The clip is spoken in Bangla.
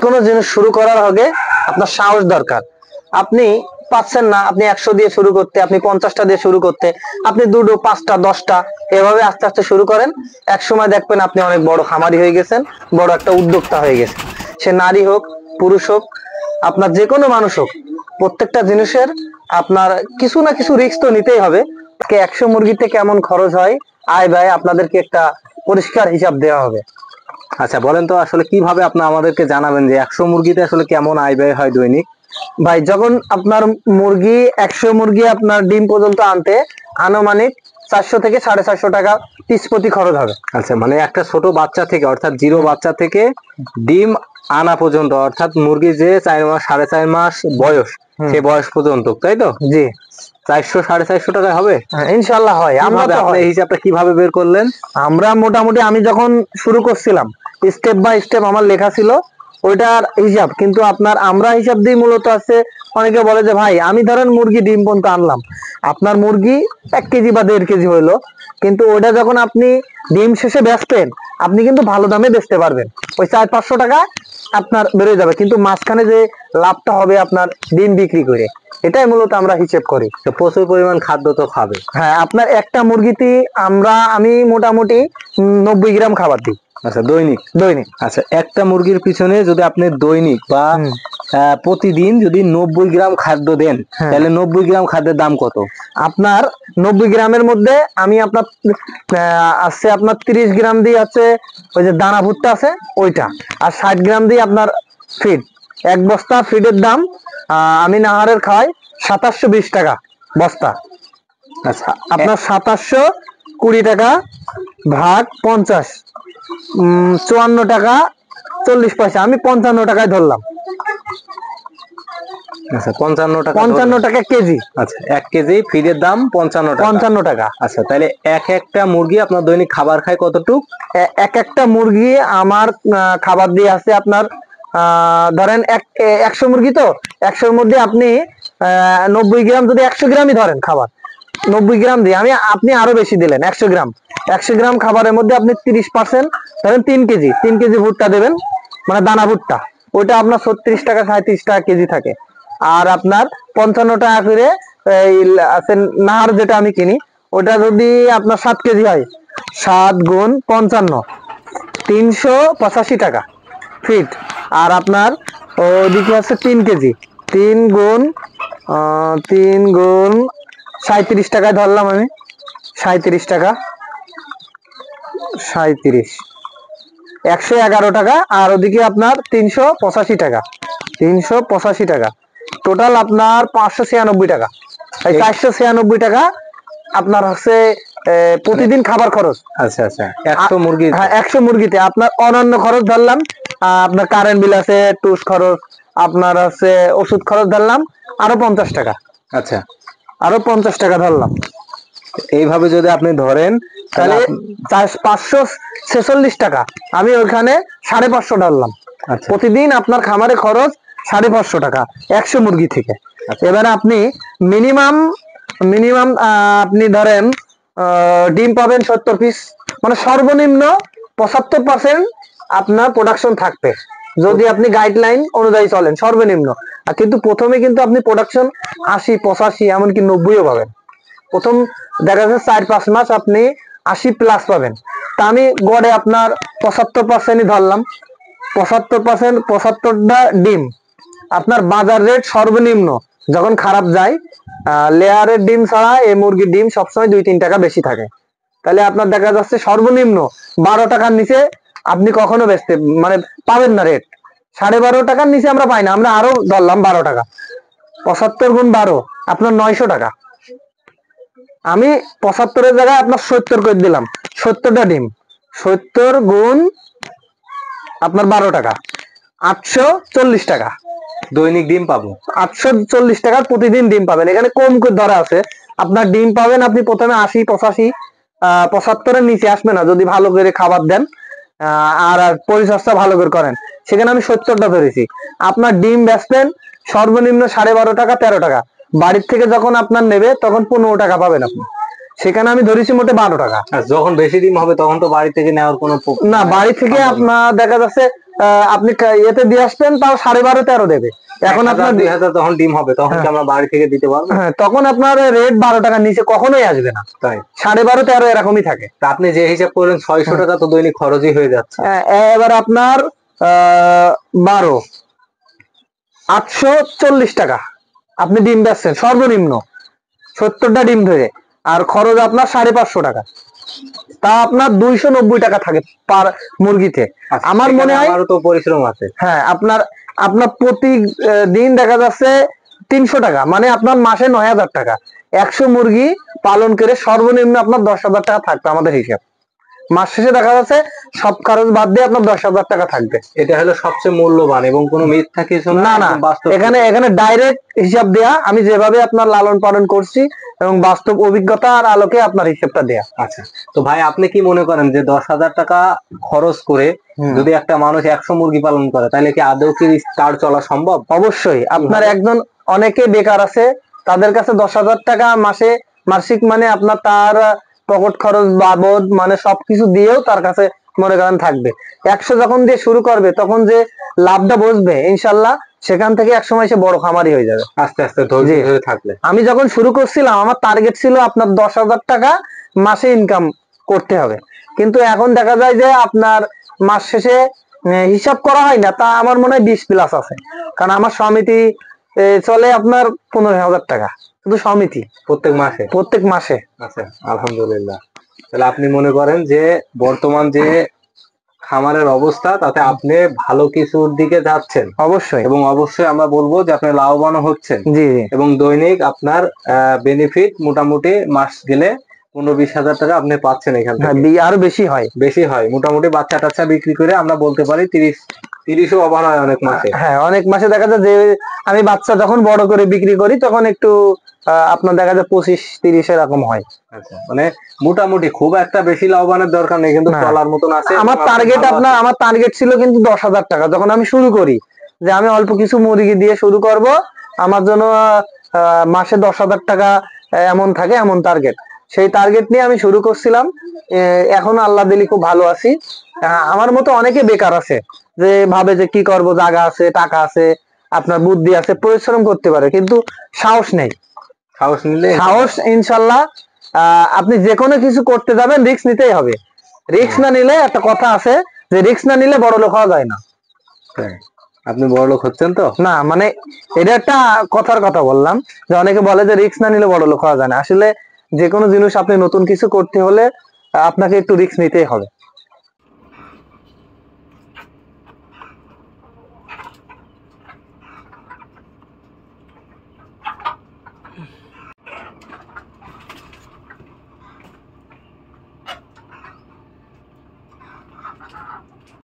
কোনো জিনিস শুরু করার আগে আপনার সাহস দরকার। আপনি পাচ্ছেন না, আপনি 100 দিয়ে শুরু করতে, আপনি 50টা দিয়ে শুরু করতে, আপনি 2টো 5টা 10টা এভাবে আস্তে আস্তে শুরু করেন। এক সময় দেখবেন আপনি অনেক বড় খামারি হয়ে গেছেন, বড় একটা উদ্যোক্তা হয়ে গেছেন। সে নারী হোক, পুরুষ হোক, আপনার যে কোনো মানুষ হোক, প্রত্যেকটা জিনিসের আপনার কিছু না কিছু রিস্ক তো নিতেই হবে। 100 মুরগিতে কেমন খরচ হয়, আয় ব্যয় আপনাদেরকে একটা পরিষ্কার হিসাব দেওয়া হবে। আচ্ছা বলেন তো আসলে কিভাবে আপনি আমাদেরকে জানাবেন যে 100 মুরগিতে আসলে কেমন আয় ব্যয় হয় দৈনিক? ভাই, যখন আপনার মুরগি 100 মুরগি আপনার ডিম পর্যন্ত আনতে আনুমানিক 400 থেকে 450 টাকা পিস প্রতি খরচ হবে। আচ্ছা, মানে একটা ছোট বাচ্চা থেকে অর্থাৎ জিরো বাচ্চা থেকে ডিম আনা পর্যন্ত, অর্থাৎ মুরগি যে 4 মাস 4.5 মাস বয়স, সে বয়স পর্যন্ত, তাই তো? জি। 400-450 টাকায় হবে? ইনশাল্লাহ হয়। আপনি এই হিসাবটা কিভাবে বের করলেন? আমরা মোটামুটি আমি যখন শুরু করছিলাম স্টেপ বাই স্টেপ আমার লেখা ছিল ওইটার হিসাব, কিন্তু আপনার আমরা হিসাব দিই মূলত আছে। অনেকে বলে যে ভাই আমি ধরেন মুরগি ডিম পর্যন্ত আনলাম, আপনার মুরগি 1 কেজি বা 1.5 কেজি হইলো, কিন্তু ওটা যখন আপনি ডিম শেষে বেচবেন আপনি কিন্তু ভালো দামে বেচতে পারবেন, ওই 400-500 টাকা আপনার বেড়ে যাবে, কিন্তু মাঝখানে যে লাভটা হবে আপনার ডিম বিক্রি করে, এটাই মূলত আমরা হিসেব করি। তো প্রচুর পরিমাণ খাদ্য তো খাবে। হ্যাঁ, আপনার একটা মুরগিতে আমি মোটামুটি 90 গ্রাম খাবার দিই। আচ্ছা, দৈনিক? দৈনিক। আচ্ছা, একটা মুরগির পিছনে যদি আপনি দৈনিক বা প্রতিদিন যদি 90 গ্রাম খাদ্য দেন, তাহলে 90 গ্রাম খাদ্যের দাম কত? আপনার 90 গ্রামের মধ্যে আমি আপনার আছে আপনার 30 গ্রাম দিয়ে আছে ওই যে দানা ভুট্টা আছে ওইটা, আর 60 গ্রাম দিয়ে আপনার ফিড। এক বস্তা ফিডের দাম আমি নাহারের খাই 2720 টাকা বস্তা। আচ্ছা, আপনার 2720 টাকা ভাগ 50, 54 টাকা 40 পয়সা, আমি 55 টাকায় ধরলাম। আচ্ছা, 55 টাকা কেজি। আচ্ছা, 1 কেজি ফিডের দাম 55 টাকা। আচ্ছা, তাহলে একটা মুরগি আপনার দৈনিক খাবার খায় কতটুক? একটা মুরগি আমার খাবার দিয়ে আছে আপনার ধরেন 100 মুরগি, তো 100-র মধ্যে আপনি 90 গ্রাম, যদি 100 গ্রামই ধরেন খাবার, 90 গ্রাম দিয়ে আপনি আরো বেশি দিলেন 100 গ্রাম। 100 গ্রাম খাবারের মধ্যে আপনি 30% ধরেন 3 কেজি ভুট্টা দেবেন, মানে দানা ভুট্টা, ওইটা আপনার 36 টাকা 37 টাকা কেজি থাকে। আর আপনার 55 টাকা করে এই নাহার যেটা আমি কিনি, ওটা যদি আপনার 7 কেজি হয়, 7 গুণ 55 385 টাকা ফিট। আর আপনার ওদিকে আছে 3 কেজি, 3 গুণ 37 টাকায় ধরলাম আমি, 37 টাকা, 37 111 টাকা, আর ওদিকে আপনার 385 টাকা, 385 টাকা, টোটাল আপনার 596 টাকা। এই 496 টাকা আপনার হচ্ছে প্রতিদিন খাবার খরচ। আচ্ছা আচ্ছা, 100 মুরগি? হ্যাঁ, 100 মুরগিতে আপনার অন্যান্য খরচ ধরলাম, আপনার কারেন্ট বিল আছে, টুস খরচ, আপনার হচ্ছে ওষুধ খরচ ধরলাম আরো 50 টাকা। আচ্ছা, আরো 50 টাকা ধরলাম। এইভাবে যদি আপনি ধরেন তাহলে 546 টাকা, আমি ওইখানে 550 ধরলাম। প্রতিদিন আপনার খামারে খরচ 550 টাকা 100 মুরগি থেকে। এবারে আপনি মিনিমাম আপনি ধরেন ডিম পাবেন 70 পিস, মানে সর্বনিম্ন 75% আপনার প্রোডাকশন থাকবে যদি আপনি গাইডলাইন অনুযায়ী চলেন, সর্বনিম্ন। আর কিন্তু প্রথমে কিন্তু আপনি প্রোডাকশন 80, 85, এমনকি 90ও পাবেন। প্রথম দেখা যাচ্ছে 4-5 মাস আপনি 80 প্লাস পাবেন। তা আমি গড়ে আপনার 75%ই ধরলাম। 75%, 75টা ডিম আপনার বাজার রেট সর্বনিম্ন যখন খারাপ যায়, লেয়ারের ডিম ছাড়া এই মুরগির ডিম সবসময় 2-3 টাকা বেশি থাকে। তাহলে আপনার দেখা যাচ্ছে সর্বনিম্ন 12 টাকার নিচে আপনি কখনো বেচতে মানে পাবেন না রেট। 12.5 টাকার নিচে আমরা পাই না, আমরা আরো ধরলাম 12 টাকা, 75 গুণ 12 আপনার 900 টাকা। আমি 75-এর জায়গায় আপনার 70 করে দিলাম, 70টা ডিম, 70 গুণ আপনার 12 টাকা, 840 টাকা দৈনিক ডিম পাবো। 840 টাকার প্রতিদিন ডিম পাবেন। এখানে কম করে ধরা আছে, আপনার ডিম পাবেন আপনি প্রথমে 80, 85, 75-এর নিচে আসবে না যদি ভালো করে খাবার দেন আর পরিচর্যা ভালো করে করেন। সেখানে আমি 70টা ধরেছি। আপনার ডিম বেচবেন সর্বনিম্ন 12.5 টাকা, 13 টাকা। বাড়ির থেকে যখন আপনার নেবে তখন 15 টাকা পাবেন আপনি, সেখানে আমি ধরেছি মোটে 12 টাকা। যখন বেশি ডিম হবে তখন তো বাড়ি থেকে নেওয়ার কোনো না, বাড়ি থেকে আপনার দেখা যাচ্ছে আপনি এতে দিয়ে আসবেন, তাও 12.5 13 দেবে। এখন আপনার 2000 তখন ডিম হবে, তখন কি আমরা বাড়ি থেকে দিতে পারবো? হ্যাঁ, তখন আপনার রেট 12 টাকার নিচে কখনোই আসবে না, তাই 12.5 13 এরকমই থাকে। তা আপনি যে হিসাব করলেন 600 টাকা তো দৈনিক খরচই হয়ে যাচ্ছে। এবার আপনার 12 840 টাকা আপনি ডিম বেচছেন সর্বনিম্ন 70টা ডিম ধরে, আর খরচ আপনার 550 টাকা, তা আপনার 290 টাকা থাকে পার মুরগিতে। আচ্ছা, আমার মনে হয় আমারও তো পরিশ্রম আছে। হ্যাঁ, আপনার আপনার প্রতি দিন দেখা যাচ্ছে 300 টাকা, মানে আপনার মাসে 9000 টাকা। 100 মুরগি পালন করে সর্বনিম্ন আপনার 10,000 টাকা থাকবে আমাদের হিসাব। মাস শেষে দেখা যাচ্ছে সব খরচ বাদ দিয়ে আপনার 10,000 টাকা থাকবে। এটা হলো সবচেয়ে মূল্যবান এবং কোনো মিথ্যা কিছু না না, একদম বাস্তব। এখানে ডাইরেক্ট হিসাব দেয়া, আমি যেভাবে আপনার লালন পালন করছি এবং বাস্তব অভিজ্ঞতার আলোকে আপনার হিসাবটা দেয়া। আচ্ছা, তো ভাই আপনি কি মনে করেন যে 10,000 টাকা খরচ করে যদি একটা মানুষ 100 মুরগি পালন করে, তাহলে কি আদৌ কি তার চলা সম্ভব? অবশ্যই। আপনার একজন, অনেকে বেকার আছে, তাদের কাছে 10,000 টাকা মাসে মাসিক মানে আপনার তার পকেট খরচ বাবদ মানে সবকিছু দিয়েও তার কাছে মনে করেন থাকবে। 100 যখন দিয়ে শুরু করবে তখন যে লাভটা বসবে ইনশাল্লাহ, সেখান থেকে একসময় সে বড় খামারি হয়ে যাবে আস্তে আস্তে ধৈর্য ধরে থাকলে। আমি যখন শুরু করছিলাম আমার টার্গেট ছিল আপনার 10,000 টাকা মাসে ইনকাম করতে হবে, কিন্তু এখন দেখা যায় যে আপনার মাস শেষে হিসাব করা হয় না, তা আমার মনে হয় 20 প্লাস আছে। কারণ আমার সমিতি চলে আপনার 15,000 টাকা শুধু সমিতি প্রত্যেক মাসে। আচ্ছা, আলহামদুলিল্লাহ। তাহলে আপনি মনে করেন যে বর্তমান যে খামারের অবস্থা, তাতে আপনি ভালো কিছুর দিকে যাচ্ছেন অবশ্যই, এবং অবশ্যই আমরা বলবো যে আপনি লাভবান হচ্ছেন। জি এবং দৈনিক আপনার বেনিফিট মোটামুটি মাস গেলে 15-20 হাজার টাকা আপনি পাচ্ছেন এখান থেকে। আরো বেশি হয় মোটামুটি বাচ্চা টাচ্চা বিক্রি করে আমরা বলতে পারি 30ও ওভার হয় অনেক মাসে। হ্যাঁ, অনেক মাসে দেখা যায় যে আমি বাচ্চা যখন বড় করে বিক্রি করি তখন একটু আপনার দেখা যায় 25-30 এরকম হয়। আচ্ছা, মানে মোটামুটি খুব একটা বেশি লাভবানের দরকার নেই, কিন্তু চলার মতন আছে। আমার টার্গেট ছিল কিন্তু 10,000 টাকা যখন আমি শুরু করি, যে আমি অল্প কিছু মুরগি দিয়ে শুরু করব, আমার জন্য মাসে 10,000 টাকা এমন থাকে, এমন টার্গেট। সেই টার্গেট নিয়ে আমি শুরু করছিলাম। এখন আল্লাহ দিলি খুব ভালো আছি। আমার মতো অনেকে বেকার আছে, যে ভাবে যে কি করব, জায়গা আছে, টাকা আছে, আপনার বুদ্ধি আছে, পরিশ্রম করতে পারে, কিন্তু সাহস নেই। সাহস ইনশাল্লাহ আপনি যে কোনো কিছু করতে যাবেন রিস্ক নিতেই হবে। রিস্ক না নিলে, একটা কথা আছে যে রিস্ক না নিলে বড় লোক হওয়া যায় না। আপনি বড় লোক হচ্ছেন তো না, মানে এটা একটা কথার কথা বললাম, যে অনেকে বলে যে রিস্ক না নিলে বড় লোক হওয়া যায় না। আসলে যে কোনো জিনিস আপনি নতুন কিছু করতে হলে আপনাকে একটু রিস্ক নিতেই হবে।